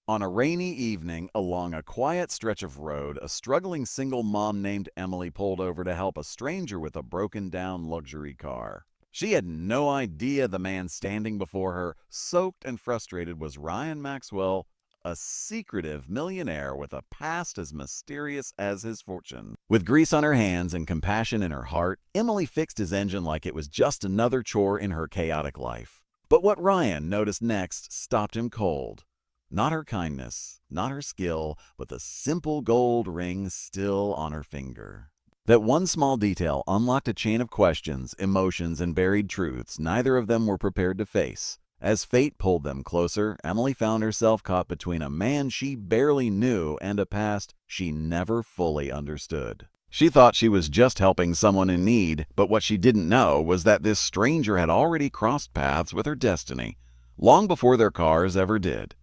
On a rainy evening along a quiet stretch of road, a struggling single mom named Emily pulled over to help a stranger with a broken-down luxury car. She had no idea the man standing before her, soaked and frustrated, was Ryan Maxwell, a secretive millionaire with a past as mysterious as his fortune. With grease on her hands and compassion in her heart, Emily fixed his engine like it was just another chore in her chaotic life. But what Ryan noticed next stopped him cold. Not her kindness, not her skill, but the simple gold ring still on her finger. That one small detail unlocked a chain of questions, emotions, and buried truths neither of them were prepared to face. As fate pulled them closer, Emily found herself caught between a man she barely knew and a past she never fully understood. She thought she was just helping someone in need, but what she didn't know was that this stranger had already crossed paths with her destiny, long before their cars ever did.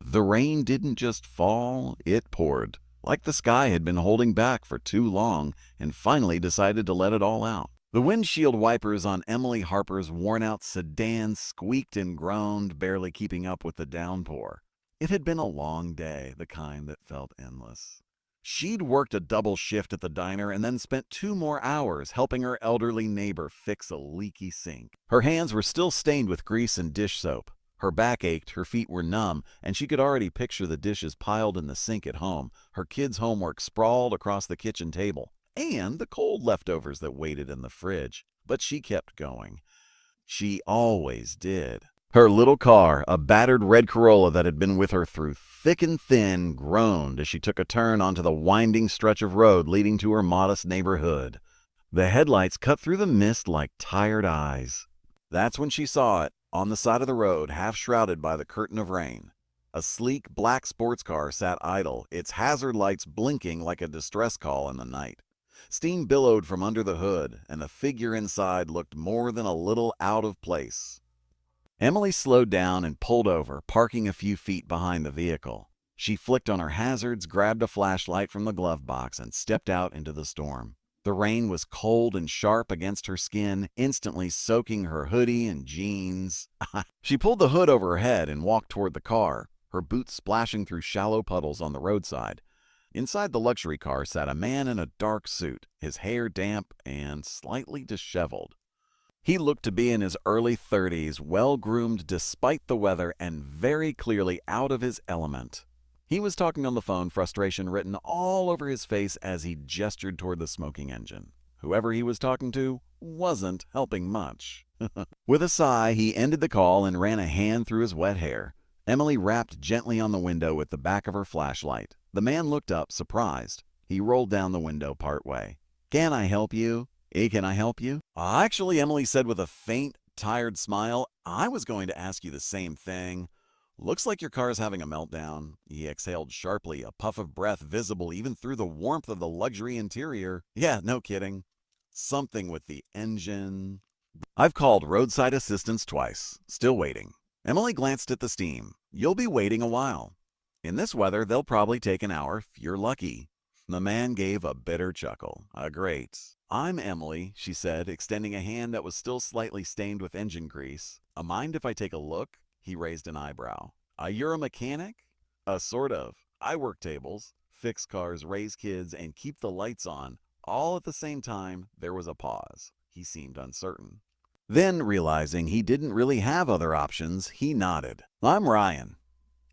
The rain didn't just fall, it poured, like the sky had been holding back for too long and finally decided to let it all out. The windshield wipers on Emily Harper's worn-out sedan squeaked and groaned, barely keeping up with the downpour. It had been a long day, the kind that felt endless. She'd worked a double shift at the diner and then spent 2 more hours helping her elderly neighbor fix a leaky sink. Her hands were still stained with grease and dish soap. Her back ached, her feet were numb, and she could already picture the dishes piled in the sink at home, her kids' homework sprawled across the kitchen table, and the cold leftovers that waited in the fridge. But she kept going. She always did. Her little car, a battered red Corolla that had been with her through thick and thin, groaned as she took a turn onto the winding stretch of road leading to her modest neighborhood. The headlights cut through the mist like tired eyes. That's when she saw it. On the side of the road, half shrouded by the curtain of rain, a sleek black sports car sat idle, its hazard lights blinking like a distress call in the night. Steam billowed from under the hood, and the figure inside looked more than a little out of place. Emily slowed down and pulled over, parking a few feet behind the vehicle. She flicked on her hazards, grabbed a flashlight from the glove box, and stepped out into the storm. The rain was cold and sharp against her skin, instantly soaking her hoodie and jeans. She pulled the hood over her head and walked toward the car, her boots splashing through shallow puddles on the roadside. Inside the luxury car sat a man in a dark suit, his hair damp and slightly disheveled. He looked to be in his early 30s, well-groomed despite the weather and very clearly out of his element. He was talking on the phone, frustration written all over his face as he gestured toward the smoking engine. Whoever he was talking to wasn't helping much. With a sigh, he ended the call and ran a hand through his wet hair. Emily rapped gently on the window with the back of her flashlight. The man looked up, surprised. He rolled down the window partway. "Can I help you? Can I help you?" Actually, Emily said with a faint, tired smile, "I was going to ask you the same thing. Looks like your car is having a meltdown." He exhaled sharply, a puff of breath visible even through the warmth of the luxury interior. "Yeah, no kidding. Something with the engine." "I've called roadside assistance twice. Still waiting." Emily glanced at the steam. "You'll be waiting a while. In this weather, they'll probably take an hour if you're lucky." The man gave a bitter chuckle. Great. "I'm Emily," she said, extending a hand that was still slightly stained with engine grease. Mind if I take a look?" He raised an eyebrow. You're a mechanic?" Sort of. I work tables, fix cars, raise kids, and keep the lights on, all at the same time." There was a pause. He seemed uncertain. Then, realizing he didn't really have other options, he nodded. "I'm Ryan."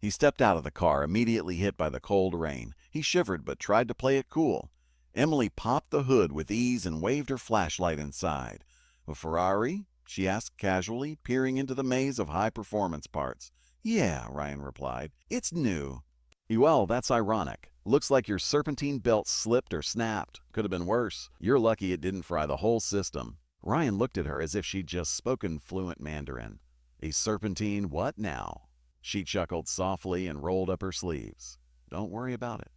He stepped out of the car, immediately hit by the cold rain. He shivered but tried to play it cool. Emily popped the hood with ease and waved her flashlight inside. "A Ferrari?" she asked casually, peering into the maze of high-performance parts. "Yeah," Ryan replied. "It's new." "Well, that's ironic. Looks like your serpentine belt slipped or snapped. Could have been worse. You're lucky it didn't fry the whole system." Ryan looked at her as if she'd just spoken fluent Mandarin. "A serpentine what now?" She chuckled softly and rolled up her sleeves. "Don't worry about it.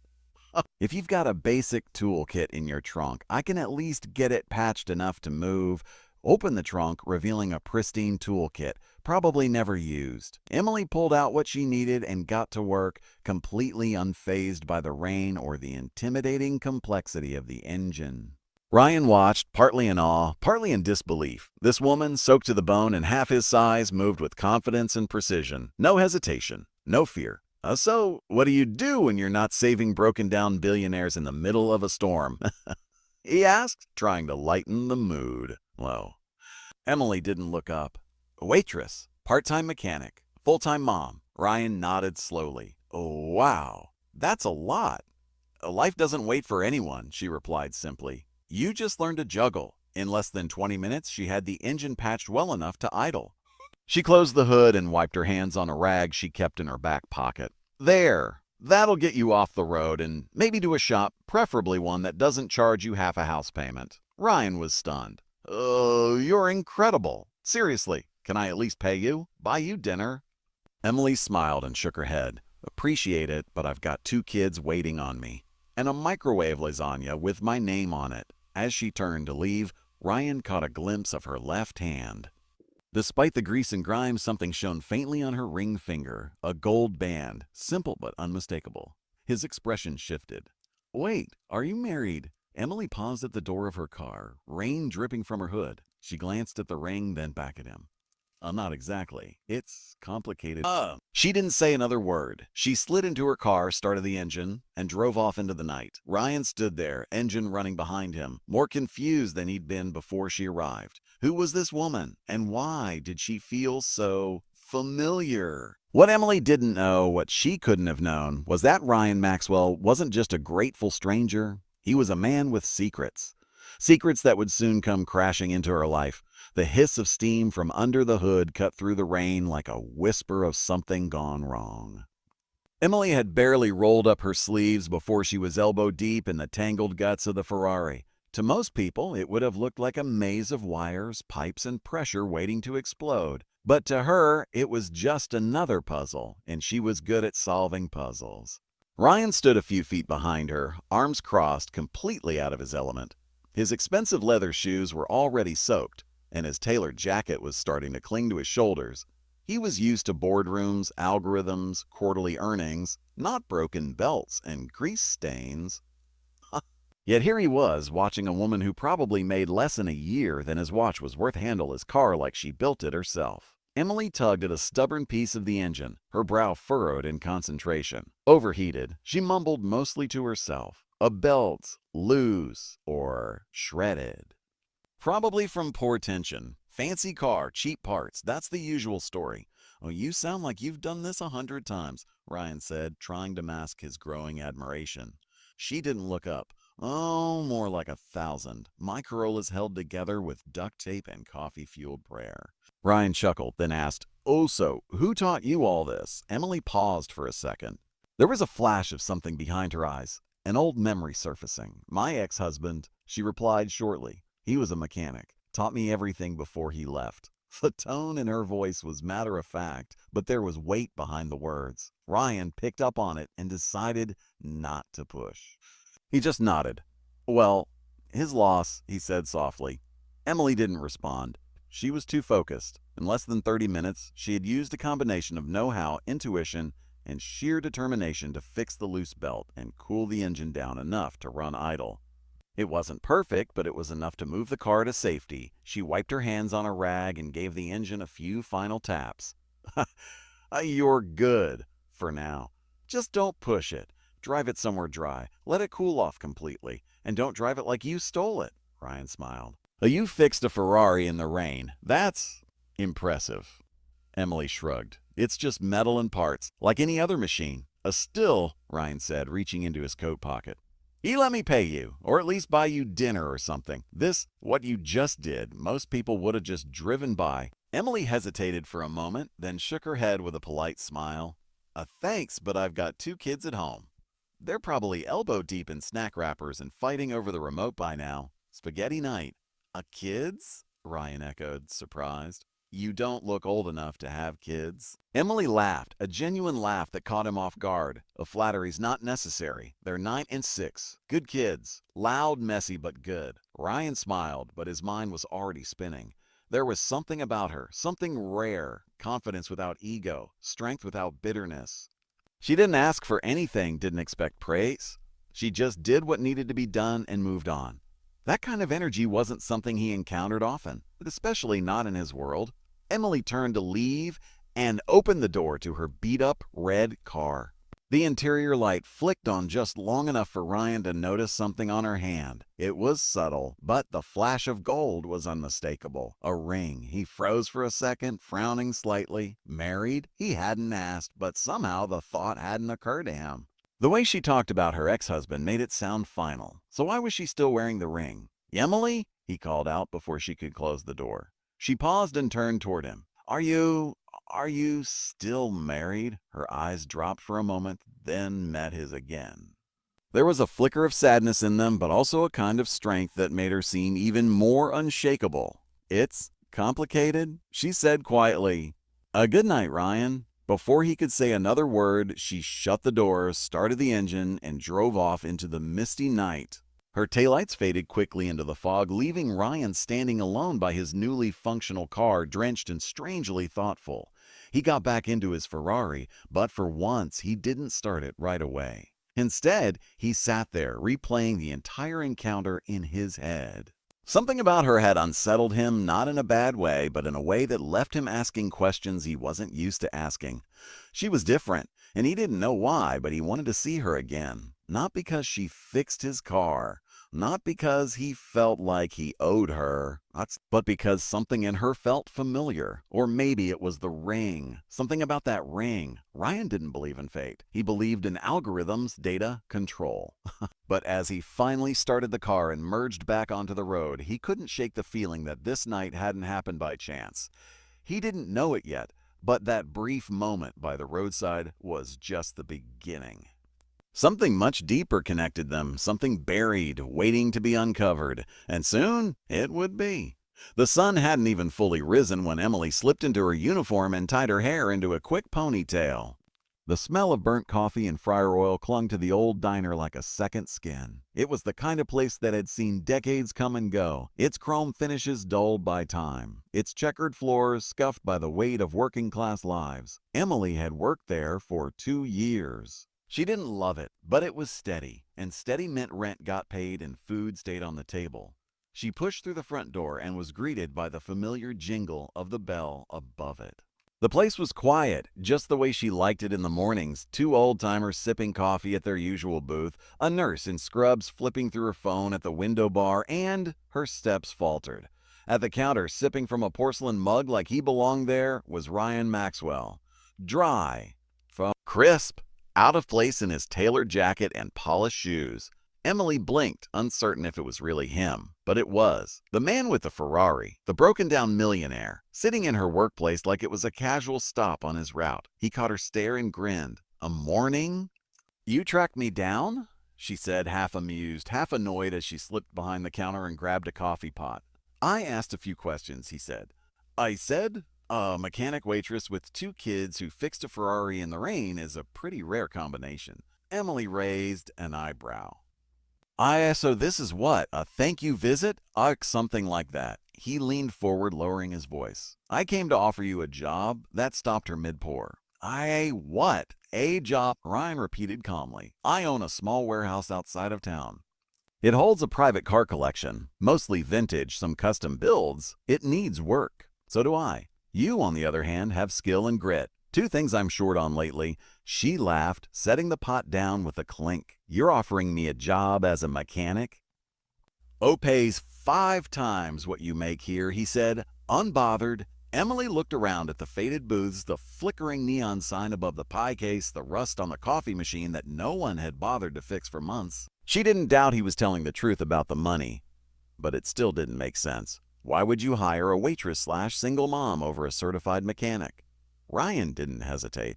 If you've got a basic toolkit in your trunk, I can at least get it patched enough to move." Opened the trunk, revealing a pristine toolkit, probably never used. Emily pulled out what she needed and got to work, completely unfazed by the rain or the intimidating complexity of the engine. Ryan watched, partly in awe, partly in disbelief. This woman, soaked to the bone and half his size, moved with confidence and precision. No hesitation, no fear. So, what do you do when you're not saving broken-down billionaires in the middle of a storm?" he asked, trying to lighten the mood. Well, Emily didn't look up. Waitress, part-time mechanic, full-time mom. Ryan nodded slowly. "Oh, wow, that's a lot." "Life doesn't wait for anyone," she replied simply. "You just learned to juggle." In less than 20 minutes, she had the engine patched well enough to idle. She closed the hood and wiped her hands on a rag she kept in her back pocket. "There, that'll get you off the road and maybe to a shop, preferably one that doesn't charge you half a house payment." Ryan was stunned. "Oh, you're incredible. Seriously, can I at least pay you? Buy you dinner?" Emily smiled and shook her head. "Appreciate it, but I've got 2 kids waiting on me. And a microwave lasagna with my name on it." As she turned to leave, Ryan caught a glimpse of her left hand. Despite the grease and grime, something shone faintly on her ring finger, a gold band, simple but unmistakable. His expression shifted. "Wait, are you married?" Emily paused at the door of her car, rain dripping from her hood. She glanced at the ring, then back at him. Not exactly. It's complicated." She didn't say another word. She slid into her car, started the engine, and drove off into the night. Ryan stood there, engine running behind him, more confused than he'd been before she arrived. Who was this woman, and why did she feel so familiar? What Emily didn't know, what she couldn't have known, was that Ryan Maxwell wasn't just a grateful stranger. He was a man with secrets. Secrets that would soon come crashing into her life. The hiss of steam from under the hood cut through the rain like a whisper of something gone wrong. Emily had barely rolled up her sleeves before she was elbow deep in the tangled guts of the Ferrari. To most people, it would have looked like a maze of wires, pipes, and pressure waiting to explode. But to her, it was just another puzzle, and she was good at solving puzzles. Ryan stood a few feet behind her, arms crossed, completely out of his element. His expensive leather shoes were already soaked, and his tailored jacket was starting to cling to his shoulders. He was used to boardrooms, algorithms, quarterly earnings, not broken belts and grease stains. Yet here he was, watching a woman who probably made less in a year than his watch was worth handle his car like she built it herself. Emily tugged at a stubborn piece of the engine, her brow furrowed in concentration. Overheated, she mumbled mostly to herself. A belt, loose or shredded. Probably from poor tension. Fancy car, cheap parts, that's the usual story. "Oh, you sound like you've done this 100 times, Ryan said, trying to mask his growing admiration. She didn't look up. "Oh, more like 1,000. My Corolla's held together with duct tape and coffee-fueled prayer." Ryan chuckled, then asked, "Oh, so who taught you all this?" Emily paused for a second. There was a flash of something behind her eyes, an old memory surfacing. "My ex-husband," she replied shortly. "He was a mechanic. Taught me everything before he left." The tone in her voice was matter-of-fact, but there was weight behind the words. Ryan picked up on it and decided not to push. He just nodded. "Well, his loss," he said softly. Emily didn't respond. She was too focused. In less than 30 minutes, she had used a combination of know-how, intuition, and sheer determination to fix the loose belt and cool the engine down enough to run idle. It wasn't perfect, but it was enough to move the car to safety. She wiped her hands on a rag and gave the engine a few final taps. "You're good, for now. Just don't push it. Drive it somewhere dry. Let it cool off completely. And don't drive it like you stole it." Ryan smiled. "You fixed a Ferrari in the rain. That's impressive." Emily shrugged. "It's just metal and parts, like any other machine." "A still," Ryan said, reaching into his coat pocket. "Let me pay you, or at least buy you dinner or something. What you just did, most people would have just driven by." Emily hesitated for a moment, then shook her head with a polite smile. Thanks, but I've got 2 kids at home. They're probably elbow deep in snack wrappers and fighting over the remote by now. Spaghetti night." Kids?" Ryan echoed, surprised. "You don't look old enough to have kids." Emily laughed, a genuine laugh that caught him off guard. "A flattery's not necessary. They're 9 and 6. Good kids. Loud, messy, but good." Ryan smiled, but his mind was already spinning. There was something about her, something rare, confidence without ego, strength without bitterness. She didn't ask for anything, didn't expect praise. She just did what needed to be done and moved on. That kind of energy wasn't something he encountered often, but especially not in his world. Emily turned to leave and opened the door to her beat-up red car. The interior light flicked on just long enough for Ryan to notice something on her hand. It was subtle, but the flash of gold was unmistakable. A ring. He froze for a second, frowning slightly. Married? He hadn't asked, but somehow the thought hadn't occurred to him. The way she talked about her ex-husband made it sound final. So why was she still wearing the ring? "Emily?" he called out before she could close the door. She paused and turned toward him. Are you still married?" Her eyes dropped for a moment, then met his again. There was a flicker of sadness in them, but also a kind of strength that made her seem even more unshakable. "It's complicated," she said quietly. Good night, Ryan." Before he could say another word, she shut the door, started the engine, and drove off into the misty night. Her taillights faded quickly into the fog, leaving Ryan standing alone by his newly functional car, drenched and strangely thoughtful. He got back into his Ferrari, but for once he didn't start it right away. Instead, he sat there, replaying the entire encounter in his head. Something about her had unsettled him, not in a bad way, but in a way that left him asking questions he wasn't used to asking. She was different, and he didn't know why, but he wanted to see her again. Not because she fixed his car, not because he felt like he owed her, but because something in her felt familiar. Or maybe it was the ring. Something about that ring. Ryan didn't believe in fate. He believed in algorithms, data, control. But as he finally started the car and merged back onto the road, he couldn't shake the feeling that this night hadn't happened by chance. He didn't know it yet, but that brief moment by the roadside was just the beginning. Something much deeper connected them, something buried, waiting to be uncovered, and soon it would be. The sun hadn't even fully risen when Emily slipped into her uniform and tied her hair into a quick ponytail. The smell of burnt coffee and fryer oil clung to the old diner like a second skin. It was the kind of place that had seen decades come and go, its chrome finishes dulled by time, its checkered floors scuffed by the weight of working-class lives. Emily had worked there for 2 years. She didn't love it, but it was steady, and steady meant rent got paid and food stayed on the table. She pushed through the front door and was greeted by the familiar jingle of the bell above it. The place was quiet, just the way she liked it in the mornings. 2 old-timers sipping coffee at their usual booth, a nurse in scrubs flipping through her phone at the window bar, and her steps faltered. At the counter, sipping from a porcelain mug like he belonged there, was Ryan Maxwell. Dry, crisp, out of place in his tailored jacket and polished shoes. Emily blinked, uncertain if it was really him, but it was. The man with the Ferrari, the broken-down millionaire, sitting in her workplace like it was a casual stop on his route. He caught her stare and grinned. "A morning? You tracked me down?" she said, half amused, half annoyed as she slipped behind the counter and grabbed a coffee pot. "I asked a few questions," he said. "I said? A mechanic waitress with 2 kids who fixed a Ferrari in the rain is a pretty rare combination." Emily raised an eyebrow. So this is what, a thank you visit?" Something like that. He leaned forward, lowering his voice. "I came to offer you a job." That stopped her mid-pour. What? A job?" Ryan repeated calmly. "I own a small warehouse outside of town. It holds a private car collection, mostly vintage, some custom builds. It needs work. So do I. You, on the other hand, have skill and grit. 2 things I'm short on lately." She laughed, setting the pot down with a clink. "You're offering me a job as a mechanic?" "Pays 5 times what you make here," he said, unbothered. Emily looked around at the faded booths, the flickering neon sign above the pie case, the rust on the coffee machine that no one had bothered to fix for months. She didn't doubt he was telling the truth about the money, but it still didn't make sense. Why would you hire a waitress/single mom over a certified mechanic? Ryan didn't hesitate.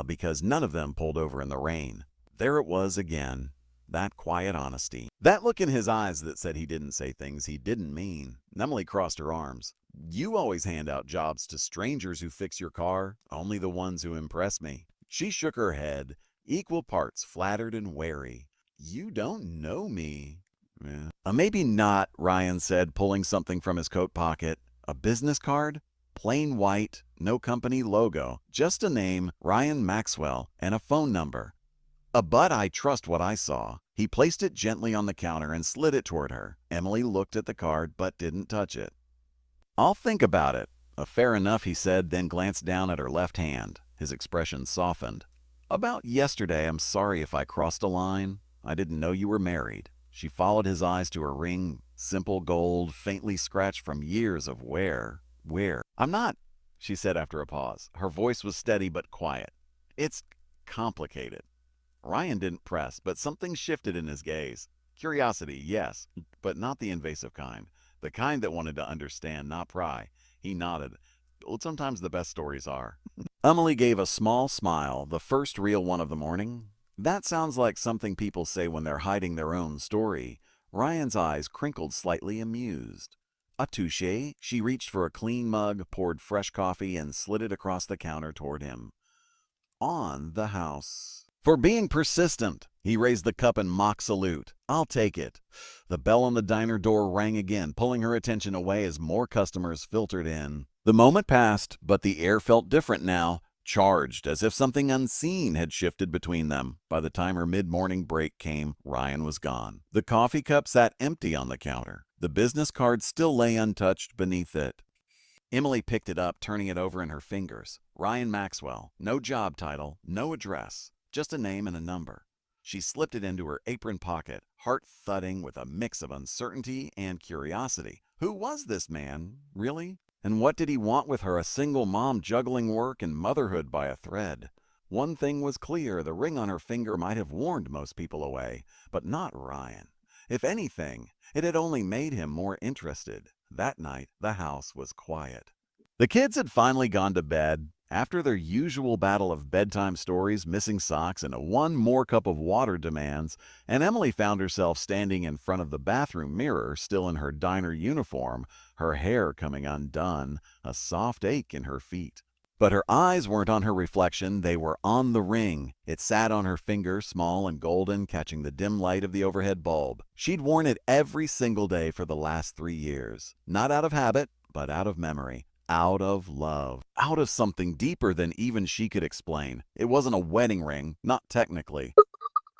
Because none of them pulled over in the rain. There it was again, that quiet honesty. That look in his eyes that said he didn't say things he didn't mean. Emily crossed her arms. "You always hand out jobs to strangers who fix your car, only the ones who impress me." She shook her head, equal parts flattered and wary. "You don't know me." Maybe not," Ryan said, pulling something from his coat pocket. "A business card? Plain white, no company logo, just a name, Ryan Maxwell, and a phone number. But I trust what I saw." He placed it gently on the counter and slid it toward her. Emily looked at the card but didn't touch it. "I'll think about it." Fair enough," he said, then glanced down at her left hand. His expression softened. About yesterday, I'm sorry if I crossed a line. I didn't know you were married. She followed his eyes to her ring, simple gold, faintly scratched from years of wear. Wear. I'm not, she said after a pause. Her voice was steady but quiet. It's complicated. Ryan didn't press, but something shifted in his gaze. Curiosity, yes, but not the invasive kind. The kind that wanted to understand, not pry. He nodded. Well, sometimes the best stories are. Emily gave a small smile, the first real one of the morning. That sounds like something people say when they're hiding their own story. Ryan's eyes crinkled slightly, amused. A touche. She reached for a clean mug, poured fresh coffee, and slid it across the counter toward him. On the house. For being persistent. He raised the cup in mock salute. I'll take it. The bell on the diner door rang again, pulling her attention away as more customers filtered in. The moment passed, but the air felt different now, charged, as if something unseen had shifted between them. By the time her mid-morning break came, Ryan was gone. The coffee cup sat empty on the counter. The business card still lay untouched beneath it. Emily picked it up, turning it over in her fingers. Ryan Maxwell. No job title, no address, just a name and a number. She slipped it into her apron pocket, heart thudding with a mix of uncertainty and curiosity. Who was this man, really? And what did he want with her, a single mom juggling work and motherhood by a thread? One thing was clear, the ring on her finger might have warned most people away, but not Ryan. If anything, it had only made him more interested. That night, the house was quiet. The kids had finally gone to bed. After their usual battle of bedtime stories, missing socks, and a one more cup of water demands, and Emily found herself standing in front of the bathroom mirror, still in her diner uniform, her hair coming undone, a soft ache in her feet. But her eyes weren't on her reflection, they were on the ring. It sat on her finger, small and golden, catching the dim light of the overhead bulb. She'd worn it every single day for the last 3 years. Not out of habit, but out of memory. Out of love. Out of something deeper than even she could explain. It wasn't a wedding ring, not technically.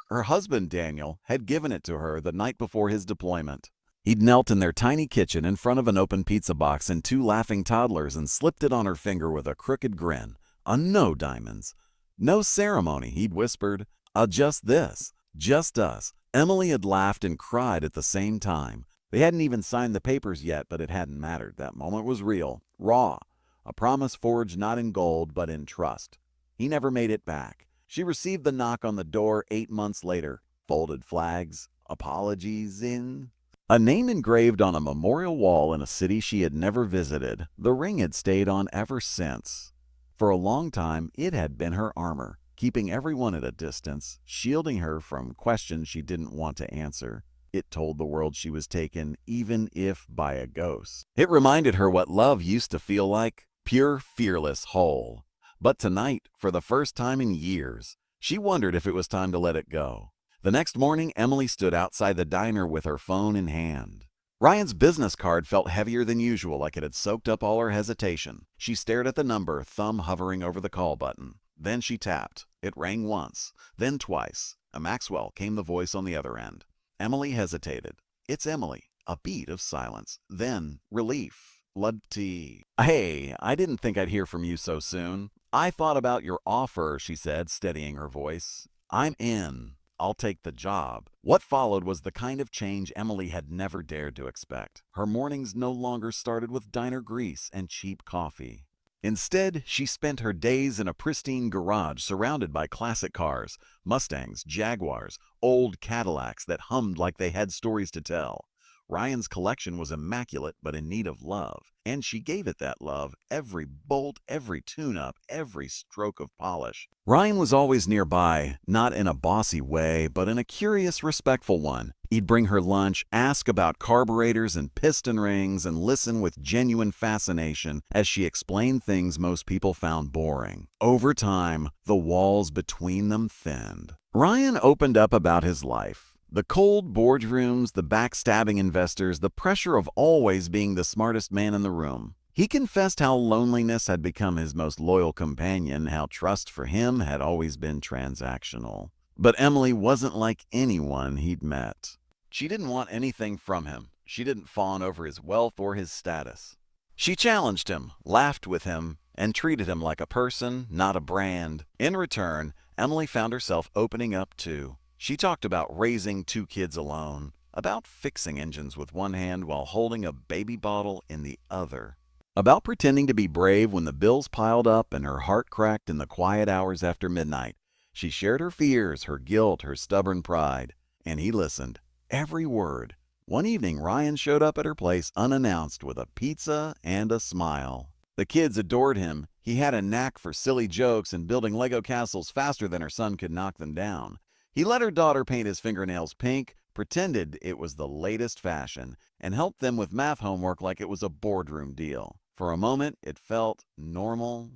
Her husband, Daniel, had given it to her the night before his deployment. He'd knelt in their tiny kitchen in front of an open pizza box and 2 laughing toddlers and slipped it on her finger with a crooked grin. No diamonds. No ceremony, he'd whispered. Just this. Just us. Emily had laughed and cried at the same time. They hadn't even signed the papers yet, but it hadn't mattered. That moment was real, raw. A promise forged not in gold, but in trust. He never made it back. She received the knock on the door 8 months later. Folded flags, apologies in... A name engraved on a memorial wall in a city she had never visited. The ring had stayed on ever since. For a long time, it had been her armor, keeping everyone at a distance, shielding her from questions she didn't want to answer. It told the world she was taken, even if by a ghost. It reminded her what love used to feel like, pure, fearless, whole. But tonight, for the first time in years, she wondered if it was time to let it go. The next morning, Emily stood outside the diner with her phone in hand. Ryan's business card felt heavier than usual, like it had soaked up all her hesitation. She stared at the number, thumb hovering over the call button. Then she tapped. It rang once, then twice. A Maxwell came the voice on the other end. Emily hesitated. It's Emily. A beat of silence. Then relief. Ludty. Hey, I didn't think I'd hear from you so soon. I thought about your offer, she said, steadying her voice. I'm in. I'll take the job. What followed was the kind of change Emily had never dared to expect. Her mornings no longer started with diner grease and cheap coffee. Instead, she spent her days in a pristine garage surrounded by classic cars, Mustangs, Jaguars, old Cadillacs that hummed like they had stories to tell. Ryan's collection was immaculate but in need of love, and she gave it that love, every bolt, every tune-up, every stroke of polish. Ryan was always nearby, not in a bossy way, but in a curious, respectful one. He'd bring her lunch, ask about carburetors and piston rings, and listen with genuine fascination as she explained things most people found boring. Over time, the walls between them thinned. Ryan opened up about his life. The cold boardrooms, the backstabbing investors, the pressure of always being the smartest man in the room. He confessed how loneliness had become his most loyal companion, how trust for him had always been transactional. But Emily wasn't like anyone he'd met. She didn't want anything from him. She didn't fawn over his wealth or his status. She challenged him, laughed with him, and treated him like a person, not a brand. In return, Emily found herself opening up too. She talked about raising 2 kids alone, about fixing engines with one hand while holding a baby bottle in the other, about pretending to be brave when the bills piled up and her heart cracked in the quiet hours after midnight. She shared her fears, her guilt, her stubborn pride, and he listened. Every word. One evening, Ryan showed up at her place unannounced with a pizza and a smile. The kids adored him. He had a knack for silly jokes and building Lego castles faster than her son could knock them down. He let her daughter paint his fingernails pink, pretended it was the latest fashion, and helped them with math homework like it was a boardroom deal. For a moment, it felt normal.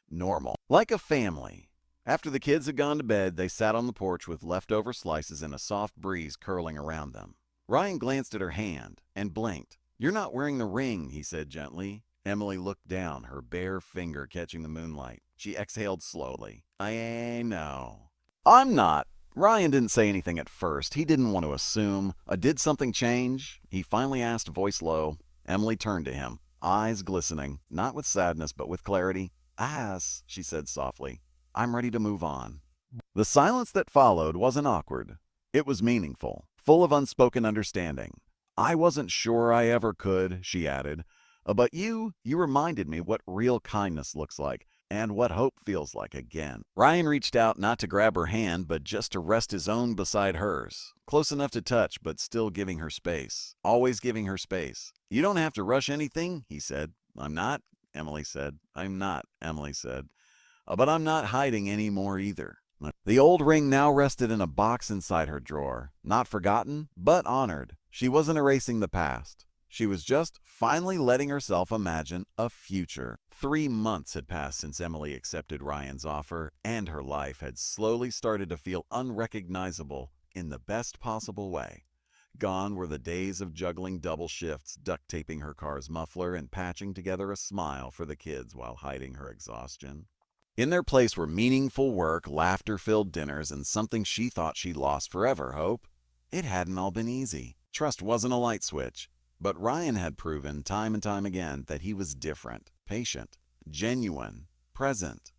Normal. Like a family. After the kids had gone to bed, they sat on the porch with leftover slices and a soft breeze curling around them. Ryan glanced at her hand and blinked. "You're not wearing the ring," he said gently. Emily looked down, her bare finger catching the moonlight. She exhaled slowly. "I know." "I'm not." Ryan didn't say anything at first. He didn't want to assume. Did something change? He finally asked, voice low. Emily turned to him, eyes glistening, not with sadness but with clarity. "Yes," she said softly. "I'm ready to move on." The silence that followed wasn't awkward. It was meaningful, full of unspoken understanding. "I wasn't sure I ever could," she added. But you reminded me what real kindness looks like and what hope feels like again." Ryan reached out not to grab her hand, but just to rest his own beside hers. Close enough to touch, but still giving her space. Always giving her space. "You don't have to rush anything," he said. "I'm not," Emily said. "I'm not," Emily said. But I'm not hiding anymore either." The old ring now rested in a box inside her drawer. Not forgotten, but honored. She wasn't erasing the past. She was just finally letting herself imagine a future. 3 months had passed since Emily accepted Ryan's offer, and her life had slowly started to feel unrecognizable in the best possible way. Gone were the days of juggling double shifts, duct taping her car's muffler, and patching together a smile for the kids while hiding her exhaustion. In their place were meaningful work, laughter-filled dinners, and something she thought she'd lost forever, hope. It hadn't all been easy. Trust wasn't a light switch. But Ryan had proven time and time again that he was different, patient, genuine, present.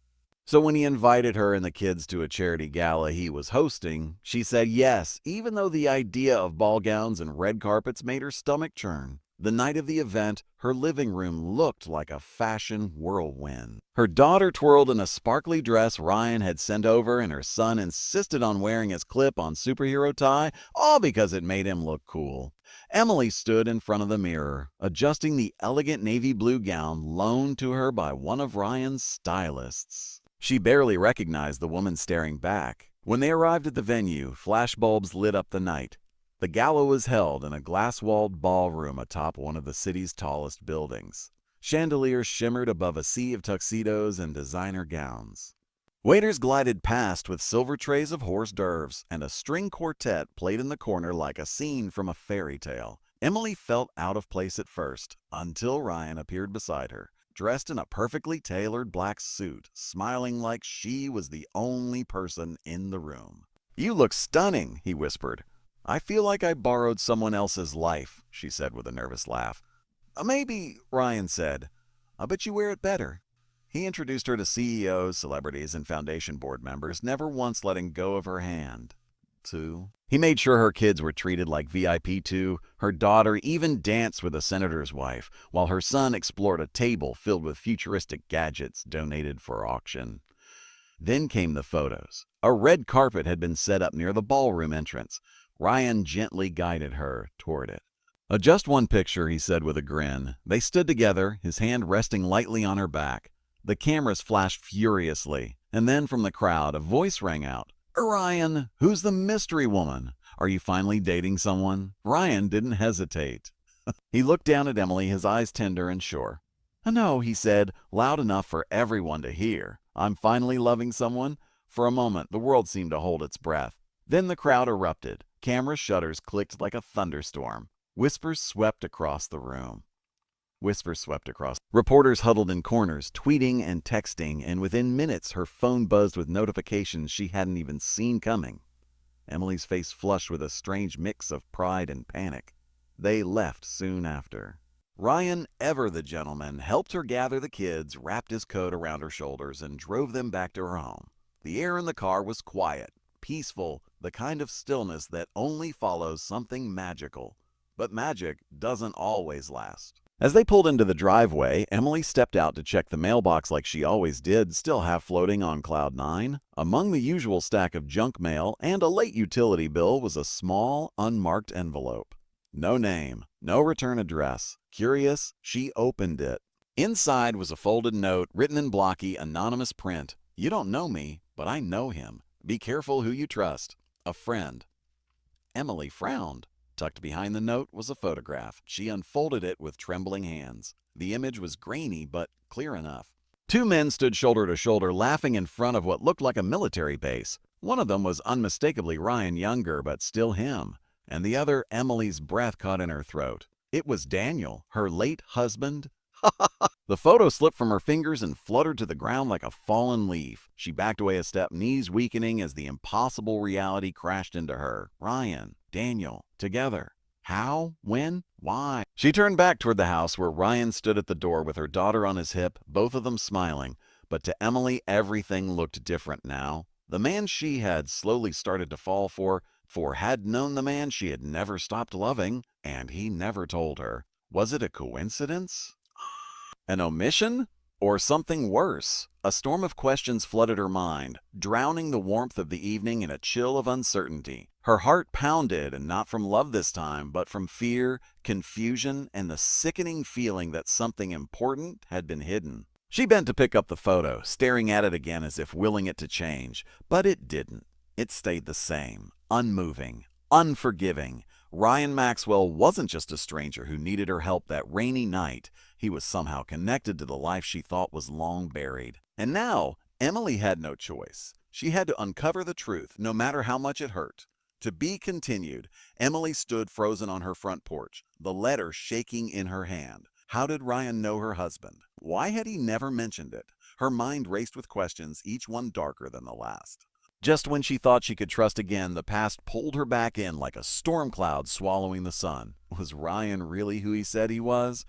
So when he invited her and the kids to a charity gala he was hosting, she said yes, even though the idea of ball gowns and red carpets made her stomach churn. The night of the event, her living room looked like a fashion whirlwind. Her daughter twirled in a sparkly dress Ryan had sent over, and her son insisted on wearing his clip-on superhero tie, all because it made him look cool. Emily stood in front of the mirror, adjusting the elegant navy blue gown loaned to her by one of Ryan's stylists. She barely recognized the woman staring back. When they arrived at the venue, flashbulbs lit up the night. The gala was held in a glass-walled ballroom atop one of the city's tallest buildings. Chandeliers shimmered above a sea of tuxedos and designer gowns. Waiters glided past with silver trays of hors d'oeuvres, and a string quartet played in the corner like a scene from a fairy tale. Emily felt out of place at first, until Ryan appeared beside her, dressed in a perfectly tailored black suit, smiling like she was the only person in the room. "You look stunning," he whispered. "I feel like I borrowed someone else's life," she said with a nervous laugh. "Maybe," Ryan said, "but you wear it better." He introduced her to CEOs, celebrities, and foundation board members, never once letting go of her hand. He made sure her kids were treated like VIP too. Her daughter even danced with a senator's wife, while her son explored a table filled with futuristic gadgets donated for auction. Then came the photos. A red carpet had been set up near the ballroom entrance. Ryan gently guided her toward it. "Just one picture," he said with a grin. They stood together, his hand resting lightly on her back. The cameras flashed furiously, and then from the crowd a voice rang out. "Ryan, who's the mystery woman? Are you finally dating someone?" Ryan didn't hesitate. He looked down at Emily, his eyes tender and sure. "No," he said, loud enough for everyone to hear. "I'm finally loving someone." For a moment, the world seemed to hold its breath. Then the crowd erupted. Camera shutters clicked like a thunderstorm. Whispers swept across the room. Reporters huddled in corners, tweeting and texting, and within minutes her phone buzzed with notifications she hadn't even seen coming. Emily's face flushed with a strange mix of pride and panic. They left soon after. Ryan, ever the gentleman, helped her gather the kids, wrapped his coat around her shoulders, and drove them back to her home. The air in the car was quiet, peaceful, the kind of stillness that only follows something magical. But magic doesn't always last. As they pulled into the driveway, Emily stepped out to check the mailbox like she always did, still half floating on cloud nine. Among the usual stack of junk mail and a late utility bill was a small, unmarked envelope. No name, no return address. Curious, she opened it. Inside was a folded note written in blocky, anonymous print. "You don't know me, but I know him. Be careful who you trust. A friend." Emily frowned. Tucked behind the note was a photograph. She unfolded it with trembling hands. The image was grainy but clear enough. Two men stood shoulder to shoulder, laughing in front of what looked like a military base. One of them was unmistakably Ryan Younger, but still him. And the other, Emily's breath caught in her throat. It was Daniel, her late husband. The photo slipped from her fingers and fluttered to the ground like a fallen leaf. She backed away a step, knees weakening as the impossible reality crashed into her. Ryan, Daniel, together. How? When? Why? She turned back toward the house where Ryan stood at the door with her daughter on his hip, both of them smiling. But to Emily, everything looked different now. The man she had slowly started to fall for had known the man she had never stopped loving, and he never told her. Was it a coincidence? An omission? Or something worse? A storm of questions flooded her mind, drowning the warmth of the evening in a chill of uncertainty. Her heart pounded, and not from love this time, but from fear, confusion, and the sickening feeling that something important had been hidden. She bent to pick up the photo, staring at it again as if willing it to change. But it didn't. It stayed the same, unmoving, unforgiving. Ryan Maxwell wasn't just a stranger who needed her help that rainy night. He was somehow connected to the life she thought was long buried. And now, Emily had no choice. She had to uncover the truth, no matter how much it hurt. To be continued. Emily stood frozen on her front porch, the letter shaking in her hand. How did Ryan know her husband? Why had he never mentioned it? Her mind raced with questions, each one darker than the last. Just when she thought she could trust again, the past pulled her back in like a storm cloud swallowing the sun. Was Ryan really who he said he was?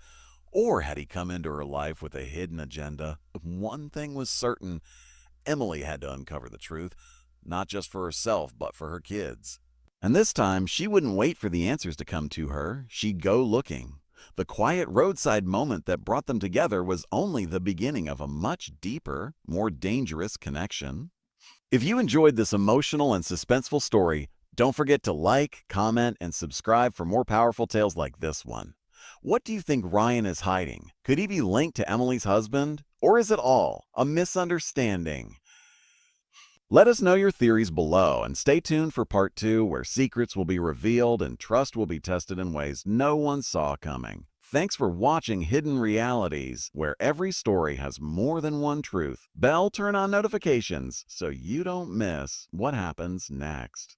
Or had he come into her life with a hidden agenda? One thing was certain. Emily had to uncover the truth, not just for herself, but for her kids. And this time, she wouldn't wait for the answers to come to her. She'd go looking. The quiet roadside moment that brought them together was only the beginning of a much deeper, more dangerous connection. If you enjoyed this emotional and suspenseful story, don't forget to like, comment, and subscribe for more powerful tales like this one. What do you think Ryan is hiding? Could he be linked to Emily's husband? Or is it all a misunderstanding? Let us know your theories below, and stay tuned for part 2, where secrets will be revealed and trust will be tested in ways no one saw coming. Thanks for watching Hidden Realities, where every story has more than one truth. Turn on notifications so you don't miss what happens next.